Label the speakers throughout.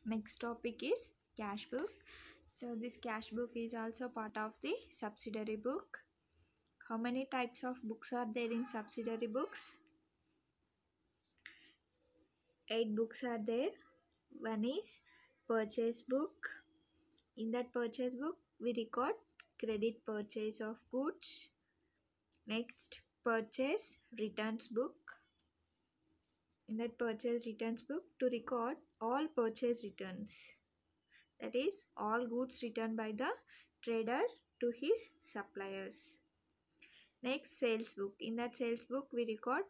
Speaker 1: Next topic is cash book. So this cash book is also part of the subsidiary book. How many types of books are there in subsidiary books? 8 books are there. One is purchase book. In that purchase book, we record credit purchase of goods. Next, purchase returns book. In that purchase returns book, to record all purchase returns. That is, all goods returned by the trader to his suppliers. Next, sales book. In that sales book, we record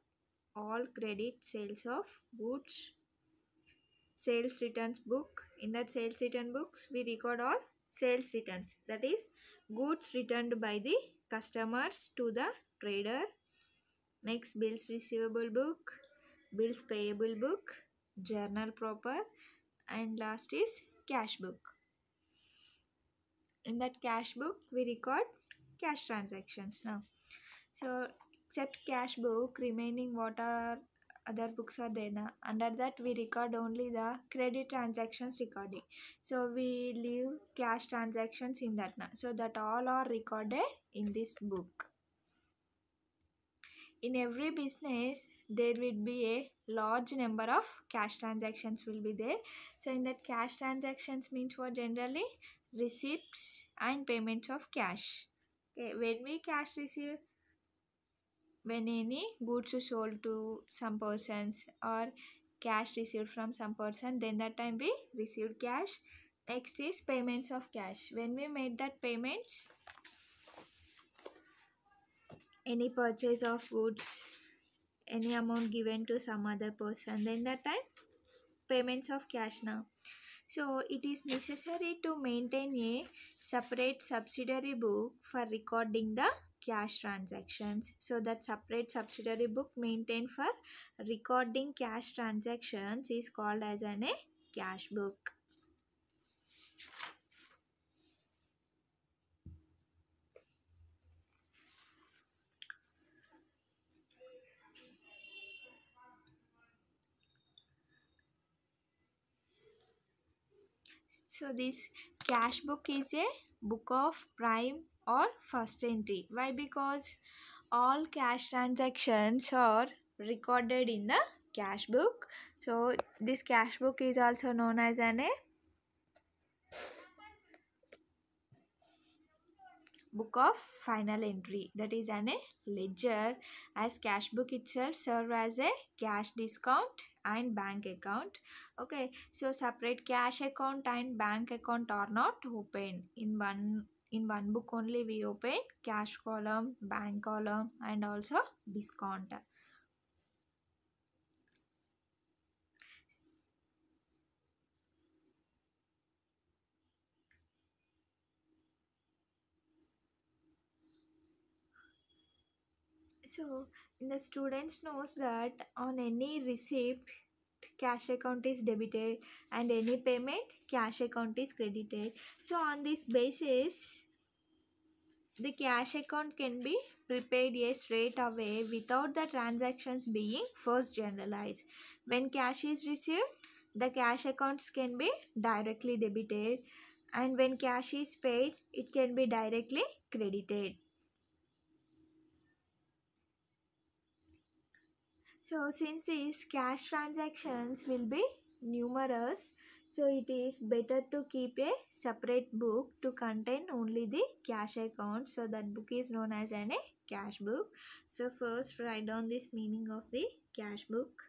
Speaker 1: all credit sales of goods. Sales returns book. In that sales return books, we record all sales returns. That is, goods returned by the customers to the trader. Next, bills receivable book, bills payable book, journal proper, and last is cash book. In that cash book, we record cash transactions now. So except cash book, remaining what are other books are there now. Under that we record only the credit transactions recording. So we leave cash transactions in that now. So that all are recorded in this book. In every business there will be a large number of cash transactions will be there. So in that cash transactions means what? Generally receipts and payments of cash. Okay, when we cash receive, when any goods is sold to some persons or cash received from some person, then that time we received cash. Next is payments of cash. When we made that payments, any purchase of goods, any amount given to some other person, then that time payments of cash now. So it is necessary to maintain a separate subsidiary book for recording the cash transactions. So that separate subsidiary book maintained for recording cash transactions is called as a cash book. So this cash book is a book of prime or first entry. Why? Because all cash transactions are recorded in the cash book. So this cash book is also known as a book of final entry. That is a ledger, as cash book itself serve as a cash discount and bank account. Okay, so separate cash account and bank account are not open in one book. Only we open cash column, bank column, and also discount. So the students knows that on any receipt cash account is debited and any payment cash account is credited. So on this basis the cash account can be prepaid straight away without the transactions being first generalized. When cash is received, the cash accounts can be directly debited, and when cash is paid it can be directly credited. So since these cash transactions will be numerous, so it is better to keep a separate book to contain only the cash account. So that book is known as a cash book. So first write down this meaning of the cash book.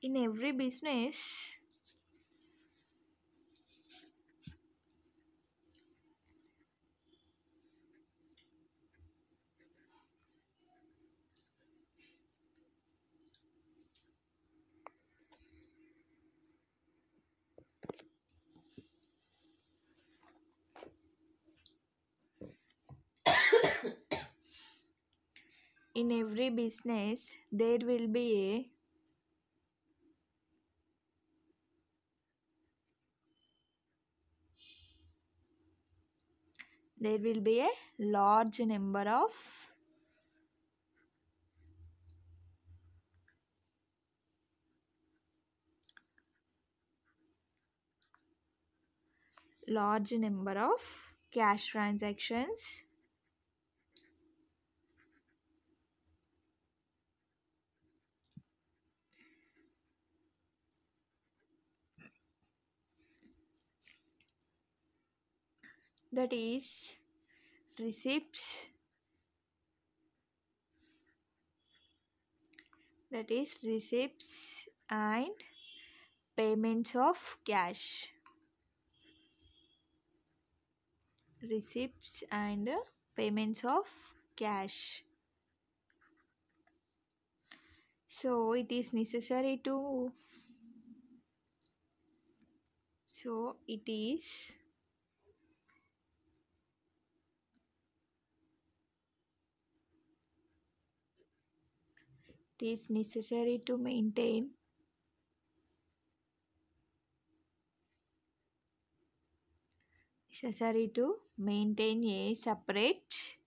Speaker 1: In every business, in every business there will be a large number of cash transactions. That is receipts and payments of cash. Receipts and payments of cash. So it is necessary to so it is necessary to maintain a separate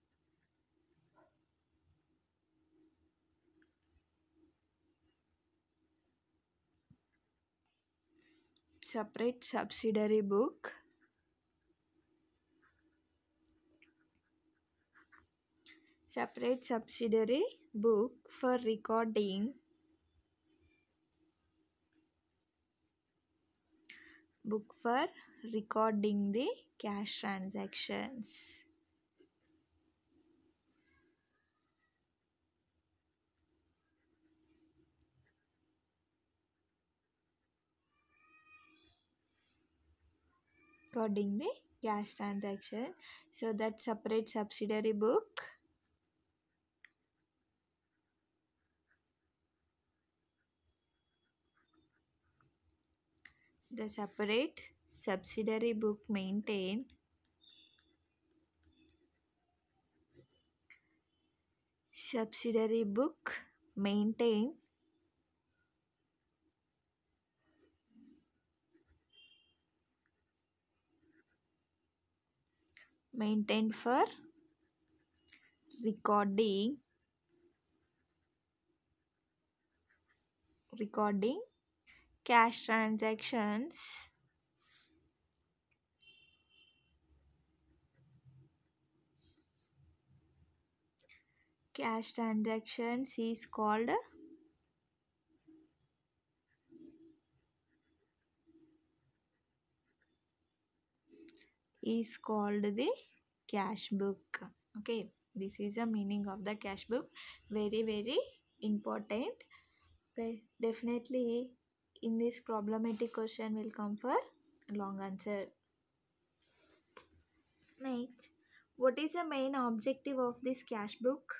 Speaker 1: subsidiary book for recording the cash transactions. Recording the cash transaction. So that separate subsidiary book the separate subsidiary book maintain maintained for recording cash transactions is called the cash book. Okay, this is the meaning of the cash book. Very very important. Okay, definitely in this problematic question will come for long answer. Next, what is the main objective of this cash book?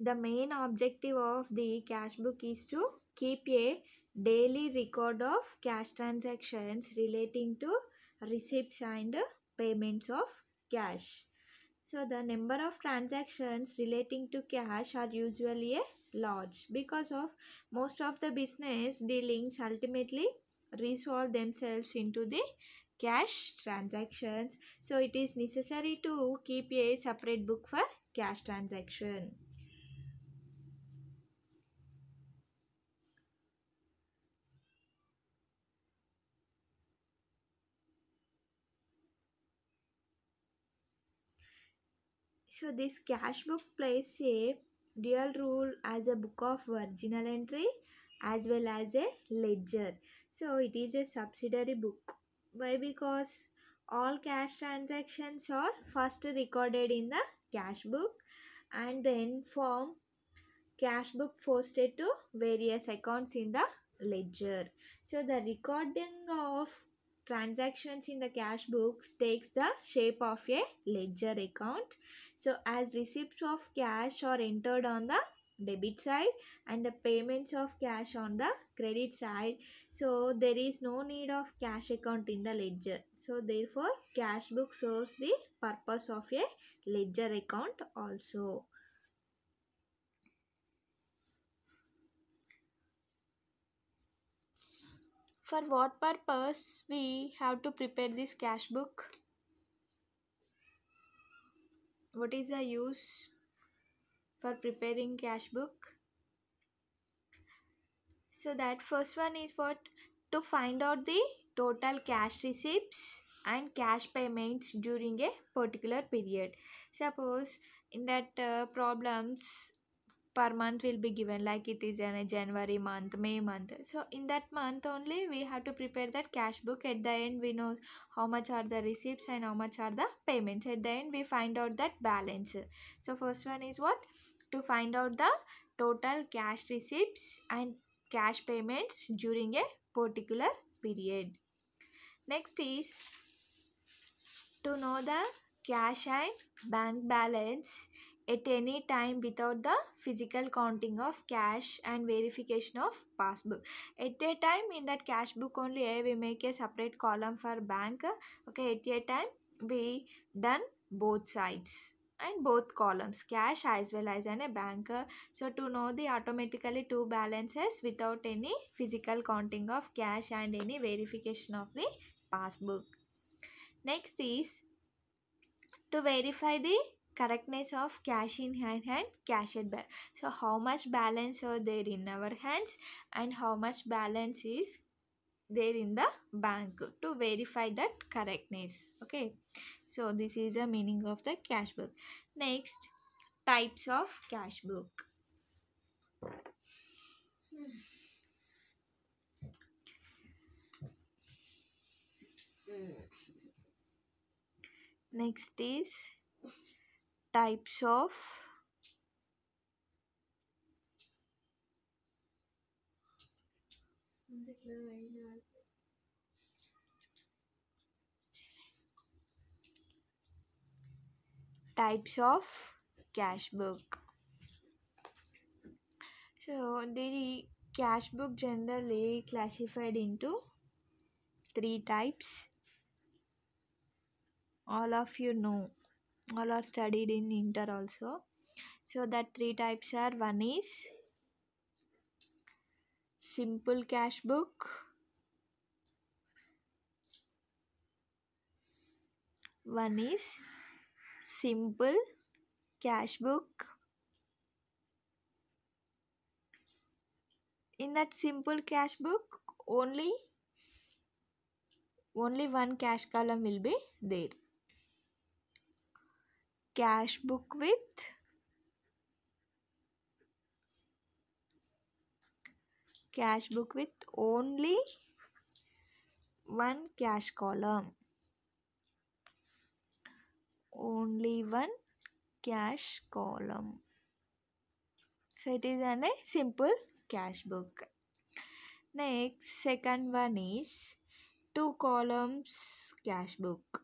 Speaker 1: The main objective of the cash book is to keep a daily record of cash transactions relating to receipts and payments of cash. So the number of transactions relating to cash are usually a large because of most of the business dealings ultimately resolve themselves into the cash transactions. So it is necessary to keep a separate book for cash transaction. So this cash book plays a dual role as a book of original entry as well as a ledger. So it is a subsidiary book. Why? Because all cash transactions are first recorded in the cash book and then form cash book posted to various accounts in the ledger. So the recording of transactions in the cash books takes the shape of a ledger account. So as receipts of cash are entered on the debit side and the payments of cash on the credit side. So there is no need of cash account in the ledger. So therefore cash book serves the purpose of a ledger account also. For what purpose we have to prepare this cash book? What is the use for preparing cash book? So that first one is what? To find out the total cash receipts and cash payments during a particular period. Suppose in that problems per month will be given, like it is in a January month, May month. So in that month only we have to prepare that cash book. At the end we know how much are the receipts and how much are the payments. At the end we find out that balance. So first one is what? To find out the total cash receipts and cash payments during a particular period. Next is to know the cash and bank balance at any time without the physical counting of cash and verification of passbook. At a time in that cash book only we make a separate column for bank. Okay, at a time we done both sides and both columns, cash as well as in a bank. So to know the automatically two balances without any physical counting of cash and any verification of the passbook. Next is to verify the correctness of cash in hand and cash at bank. So how much balance are there in our hands and how much balance is there in the bank, to verify that correctness. Okay, so this is the meaning of the cash book. Next, types of cash book. Next is types of cash book. So the cash book generally classified into three types. All of you know, all are studied in inter also. So that three types are: one is simple cash book, one is simple cash book. In that simple cash book only one cash column will be there. Cash book with only one cash column, only one cash column. So it is a simple cash book. Next, second one is two columns cash book.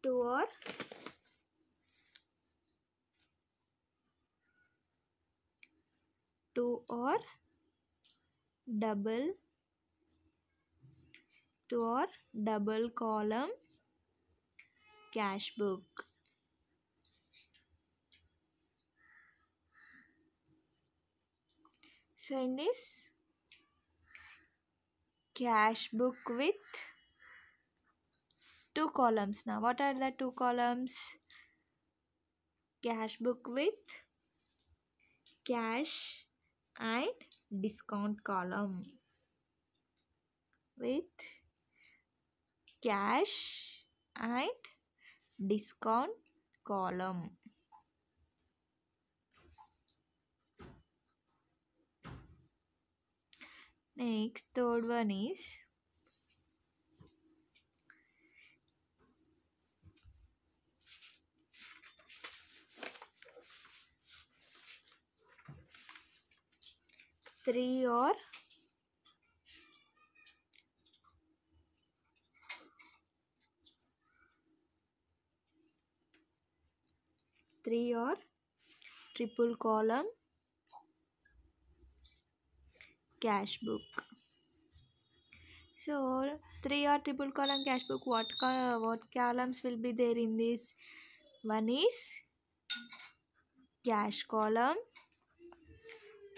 Speaker 1: Two or double column cash book. So in this cash book with two columns. Now what are the two columns? Cash book with cash and discount column, with cash and discount column. Next, third one is three or 3 or triple column cash book. So 3 or triple column cash book, what columns will be there in this? One is cash column,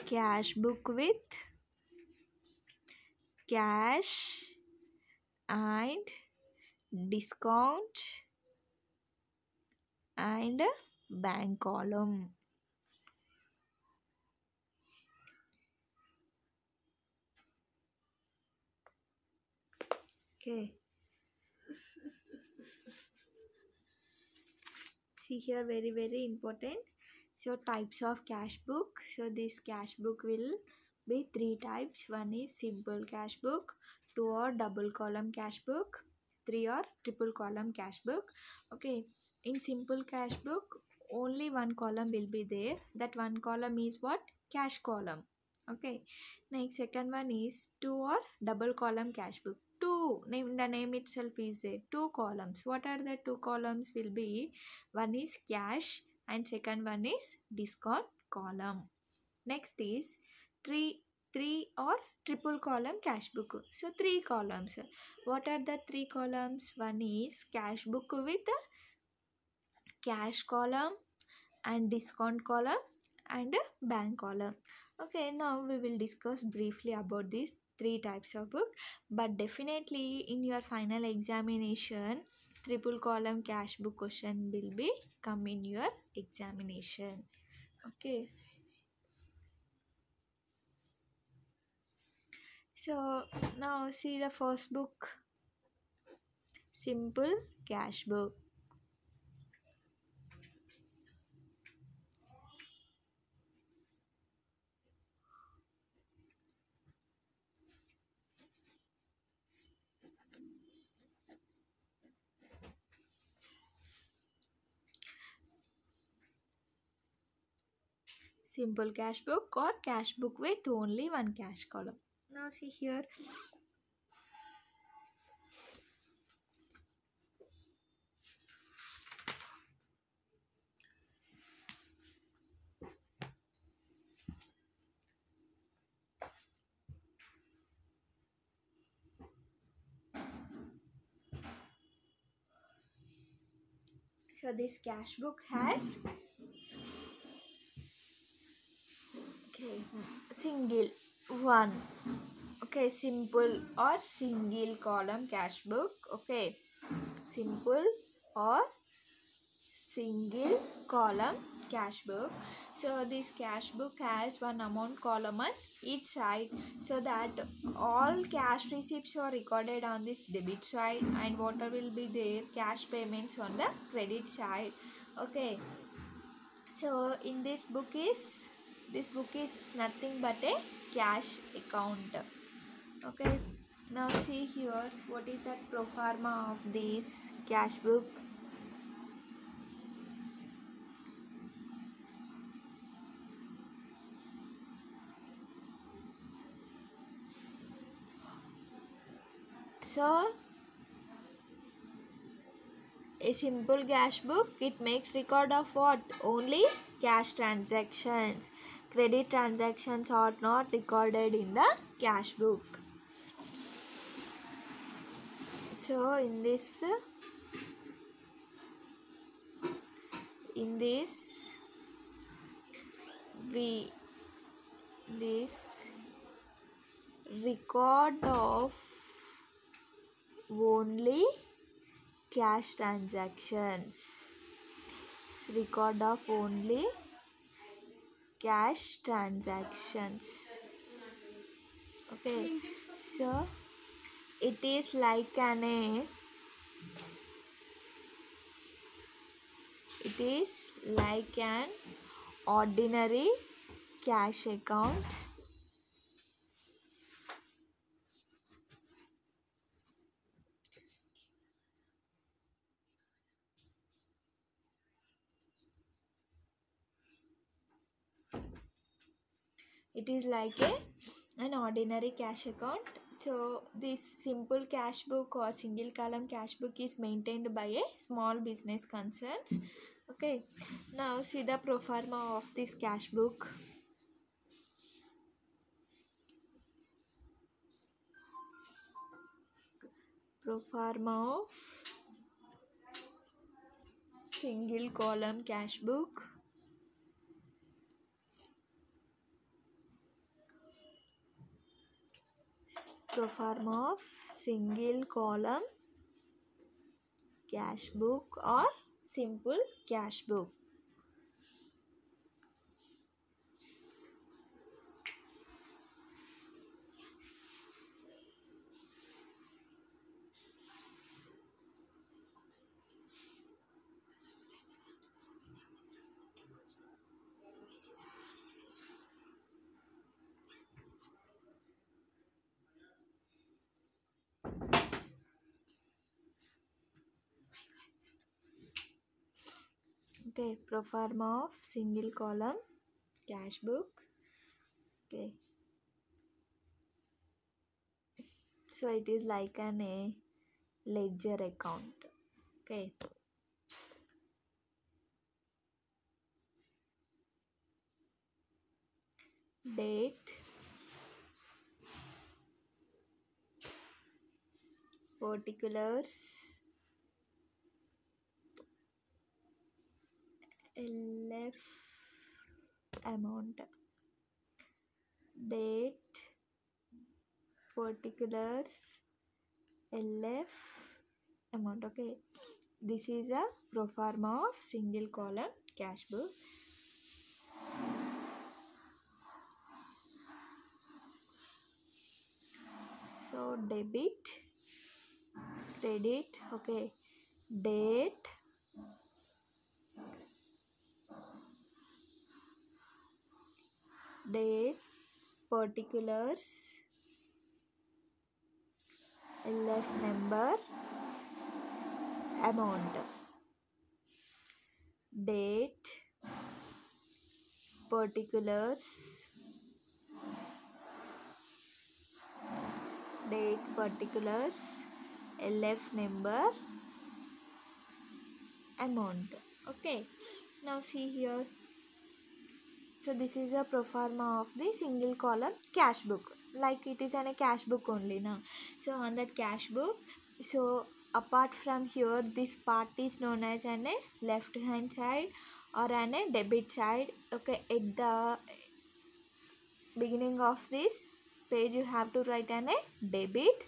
Speaker 1: cash book with cash and discount and bank column. Okay. See here, very important. So types of cash book. So this cash book will be 3 types. One is simple cash book, 2 or double column cash book, 3 or triple column cash book. Okay, in simple cash book only one column will be there. That one column is what? Cash column. Okay, next second one is 2 or double column cash book. The name itself is two columns. What are the two columns? Will be one is cash and second one is discount column. Next is three or triple column cash book. So 3 columns. What are the 3 columns? One is cash book with cash column and discount column and bank column. Okay, now we will discuss briefly about these 3 types of book, but definitely in your final examination triple column cash book question will be come in your examination. Okay, so now see the first book, simple cash book. Simple cash book or cash book with only one cash column. Now see here, so this cash book has okay single one. Okay, simple or single column cash book. Okay, simple or single column cash book. So this cash book has one amount column on each side, so that all cash receipts are recorded on this debit side and whatever will be there cash payments on the credit side. Okay, so in this book is nothing but a cash account. Okay, now see here what is that pro forma of this cash book. So a simple cash book, it makes record of what? Only cash transactions. Credit transactions are not recorded in the cash book. So in this record of only cash transactions. Record of only cash transactions. Okay, so it is like an ordinary cash account. It is like an ordinary cash account. So this simple cash book or single column cash book is maintained by a small business concerns. Okay, now see the pro forma of this cash book. Pro forma of single column cash book. Pro forma of single column cash book or simple cash book. Okay, pro forma of single column cash book. Okay, so it is like an a ledger account. Okay, date, particulars, LF amount, date, particulars, LF amount. Okay, this is a pro forma of single column cash book. So debit, credit. Okay, date, particulars, LF number, amount. Date, particulars, LF number, amount. Okay, now see here. So this is a pro forma of the single column cash book, like it is a cash book only now. So on that cash book, so apart from here, this part is known as an a left hand side or an a debit side. Okay, at the beginning of this page you have to write an a debit.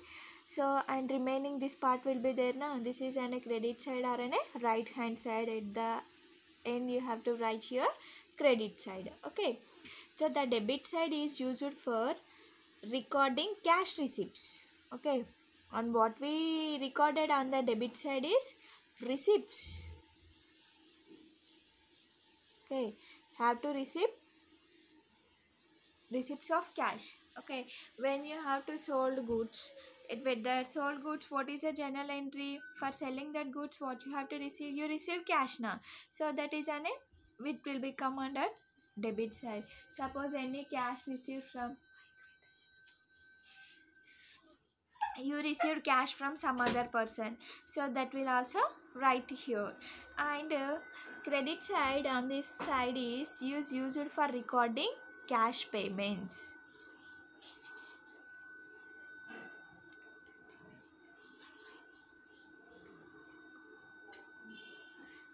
Speaker 1: So and remaining this part will be there now. This is an a credit side or an a right hand side. At the end you have to write here credit side. Okay, so the debit side is used for recording cash receipts. Okay, and what we recorded on the debit side is receipts. Okay, have to receive receipts of cash. Okay, when you have to sold goods, with that sold goods, what is a journal entry for selling that goods? What you have to receive? You receive cash now. So that is an it will become under debit side. Suppose any cash received from you received cash from some other person, so that will also write here. And credit side on this side is used for recording cash payments.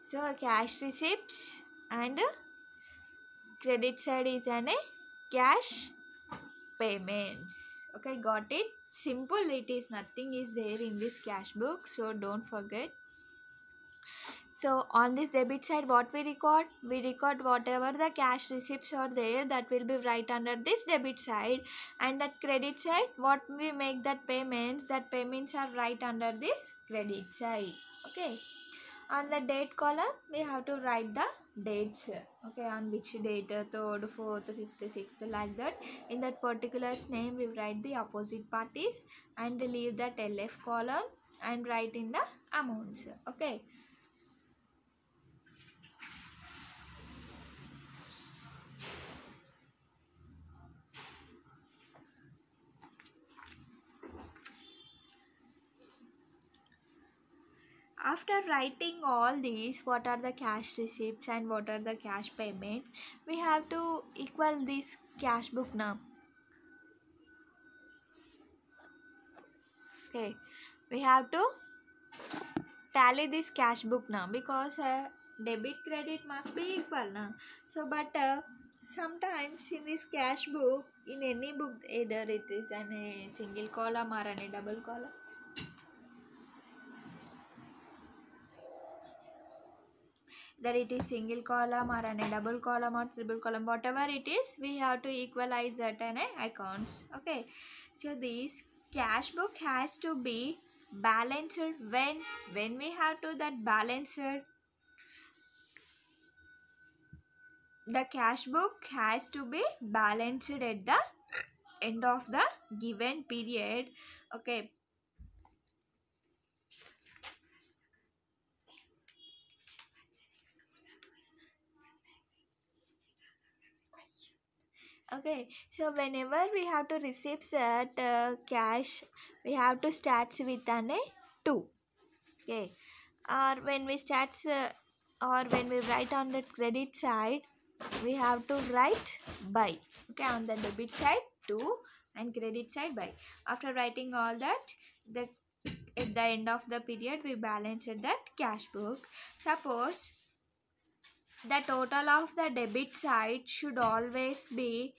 Speaker 1: So cash receipts and credit side is an a cash payments. Okay, got it? Simple it is, nothing is there in this cash book, so don't forget. So on this debit side what we record? We record whatever the cash receipts are there, that will be right under this debit side. And that credit side, what we make that payments are right under this credit side. Okay, on the date column we have to write the dates. Okay, on which date, 3rd, 4th, 5th, 6th, like that. In that particular name we write the opposite parties and leave that LF column and write in the amounts. Okay, After writing all these, what are the cash receipts and what are the cash payments, we have to equal this cash book now. Okay, we have to tally this cash book now, because debit credit must be equal now. So but sometimes in this cash book, in any book, either it is an a single column or an a double column, that it is single column or an a double column or triple column, whatever it is, we have to equalize certain accounts. Okay, so this cash book has to be balanced. When we have to that balanced, the cash book has to be balanced at the end of the given period. Okay, okay, so whenever we have to receive that cash, we have to start with an a 2. Okay, or when we start or when we write on the credit side, we have to write by. Okay, on the debit side 2 and credit side by. After writing all that, the at the end of the period, we balance that cash book. Suppose the total of the debit side should always be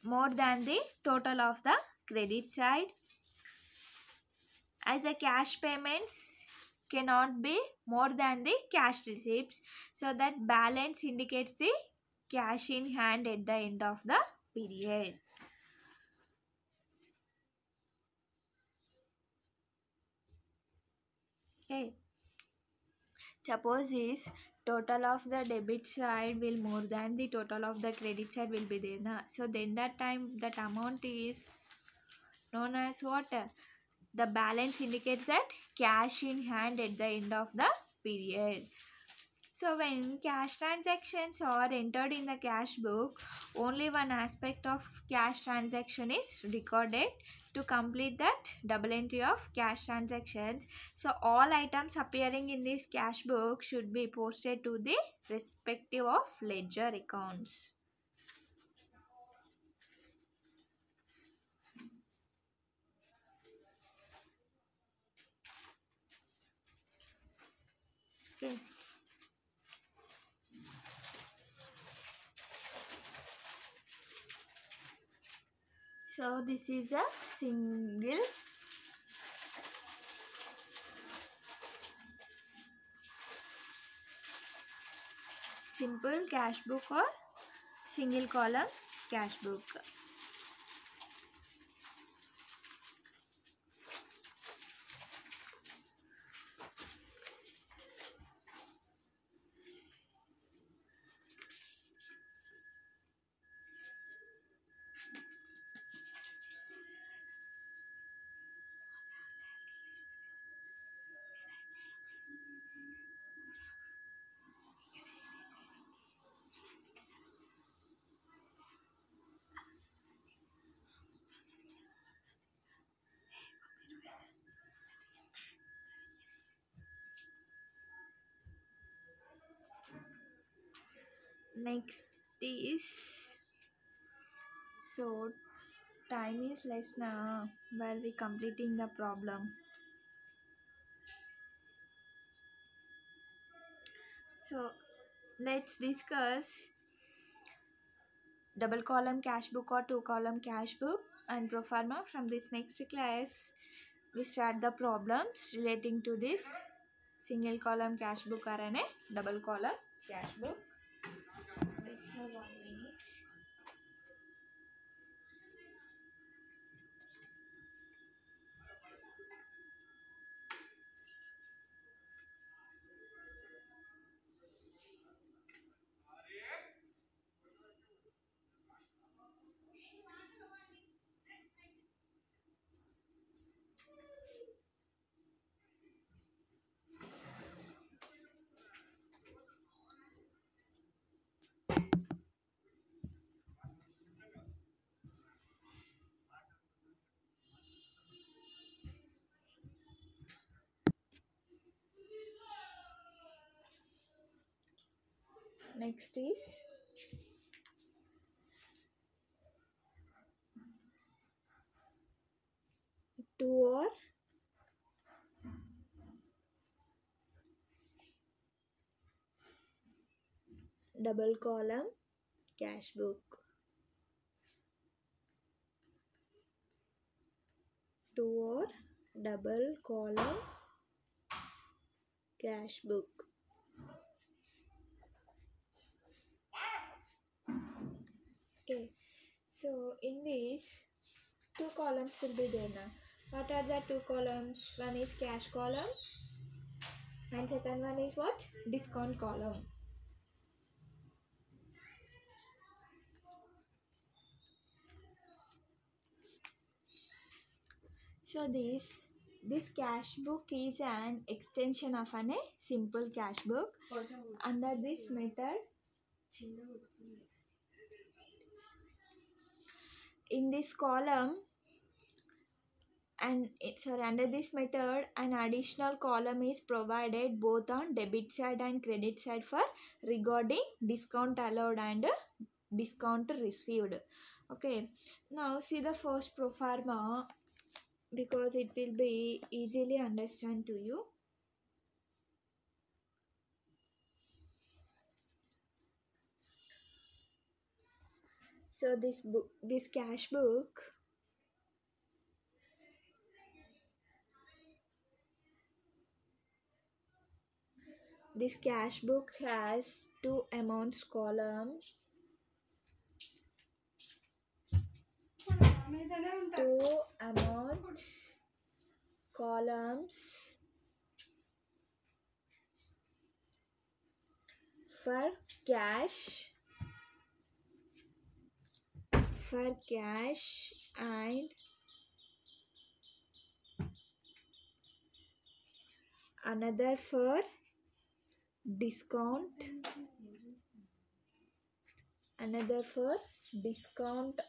Speaker 1: more than the total of the credit side, as the cash payments cannot be more than the cash receipts. So that balance indicates the cash in hand at the end of the period. Okay, suppose is total of the debit side will more than the total of the credit side will be there na. So then that time that amount is known as what? The balance indicates that cash in hand at the end of the period. So when cash transactions are entered in the cash book, only one aspect of cash transaction is recorded to complete that double entry of cash transactions. So all items appearing in this cash book should be posted to the respective of ledger accounts. Okay. So this is a single simple cash book or single column cash book. Next is, so time is less now while we completing the problem. So let's discuss double column cash book or two column cash book and pro forma. From this next class, we start the problems relating to this single column cash book or a double column cash book. Wait for 1 minute. Next is two or double column cash book. Two or double column cash book. Okay, so in this two columns will be there now. What are the two columns? One is cash column and second one is what? Discount column. So this cash book is an extension of a simple cash book. Under this method, in this column and under this method an additional column is provided both on debit side and credit side for regarding discount allowed and discount received. Okay, now see the first pro forma because it will be easily understand to you. So this cash book has two amounts column, two amount columns for cash and another for discount,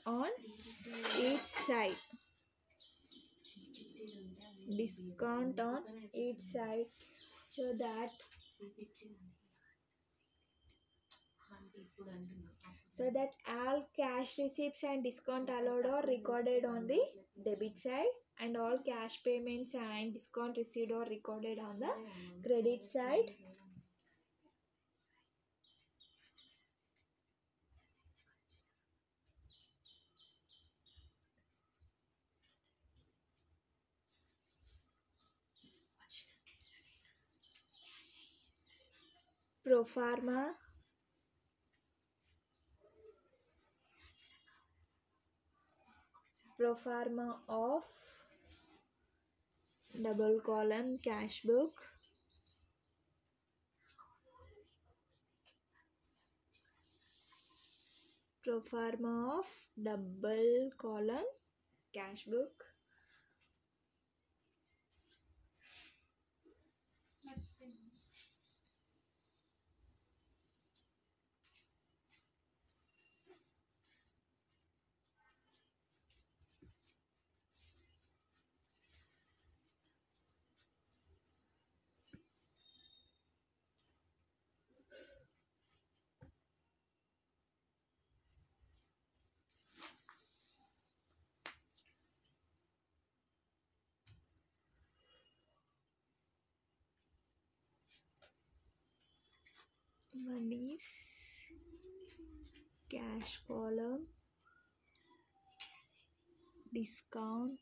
Speaker 1: on each side, so that all cash receipts and discount allowed are recorded on the debit side and all cash payments and discount received are recorded on the credit side. Pro forma of double column cash book. Pro forma of double column cash book. One is cash column, discount,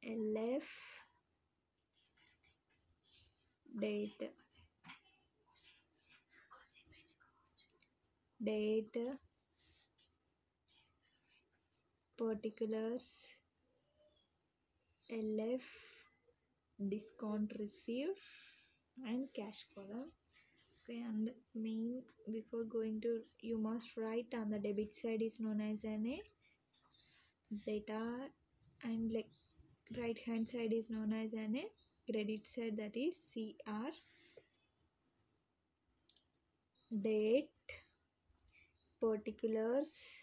Speaker 1: LF, date, particulars, LF, discount received and cash column. Okay, and main before going to you must write on the debit side is known as an a data and like right hand side is known as an a credit side, that is CR, date, particulars,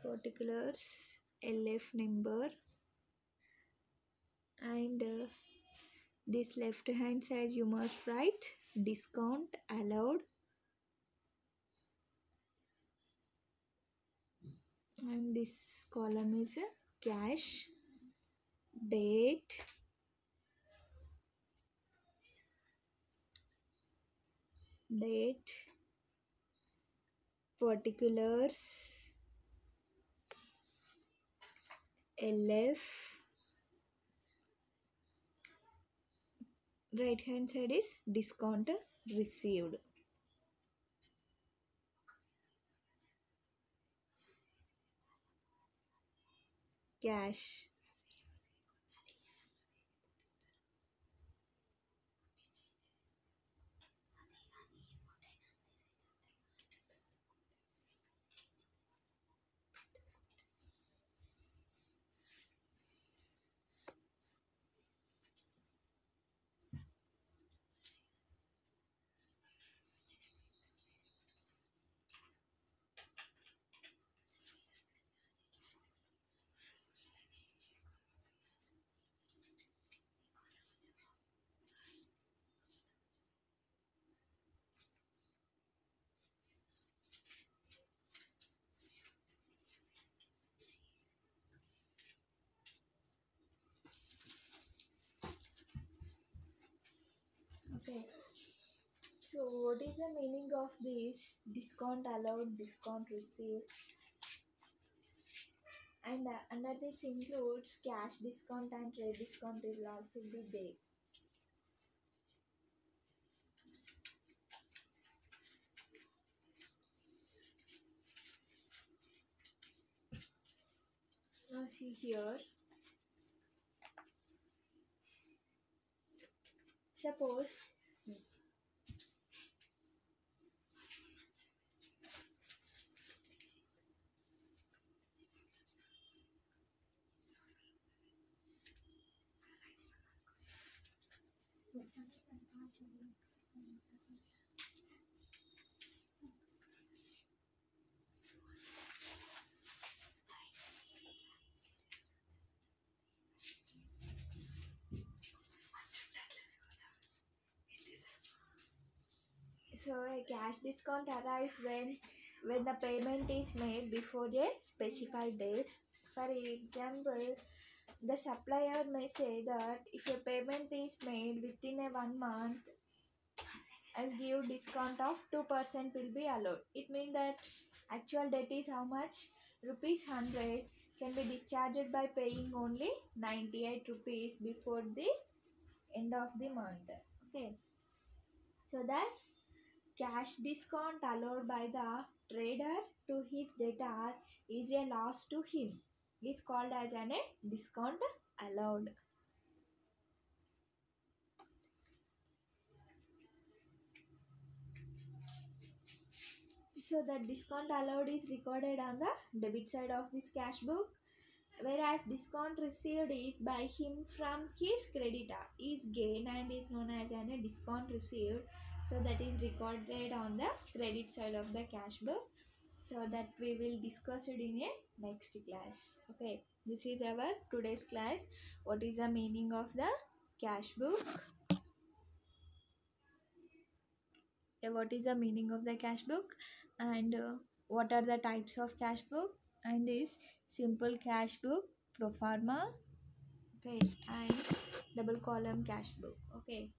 Speaker 1: particulars, LF number, and this left hand side you must write discount allowed, and this column is cash, date, particulars, LF. Right hand side is discount received. Cash. Okay. So what is the meaning of this discount allowed, discount received? And under this includes cash discount and trade discount will also be there. Now see here. Suppose so a cash discount arrives when the payment is made before a specified date. For example, the supplier may say that if a payment is made within a 1 month, I'll give discount of 2% will be allowed. It means that actual debt is how much? Rupees 100 can be discharged by paying only 98 rupees before the end of the month. Okay. So that's cash discount allowed by the trader to his debtor is a loss to him. Is called as a discount allowed. So the discount allowed is recorded on the debit side of this cash book, whereas discount received is by him from his creditor is gain and is known as a discount received. So that is recorded on the credit side of the cash book. So that we will discuss it in a next class. Okay, this is our today's class. What is the meaning of the cash book? What is the meaning of the cash book, and what are the types of cash book, and is simple cash book, pro forma, okay, and double column cash book. Okay.